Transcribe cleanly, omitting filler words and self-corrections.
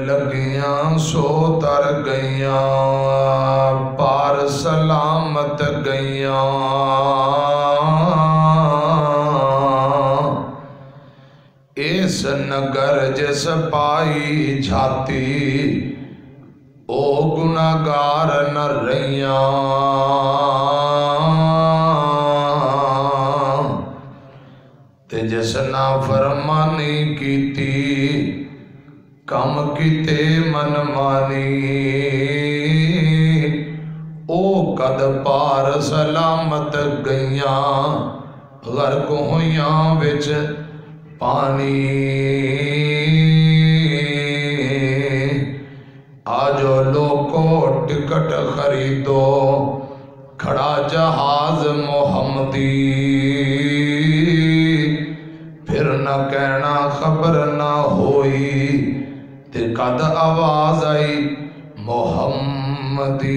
لگیاں سو تر گئیاں پار سلامت گئیاں اس نگر جس پائی جھاتی او گناہگار نہ رہیاں تے جس نافرمانی کیتی کم کیتے من مانی او قد پار سلامت گئیاں غرق ہویاں وچ پانی آجو لوگو ٹکٹ خریدو کھڑا جہاز محمدی پھر نہ کہنا خبر نہ ہوئی تے قد آواز آئی محمدی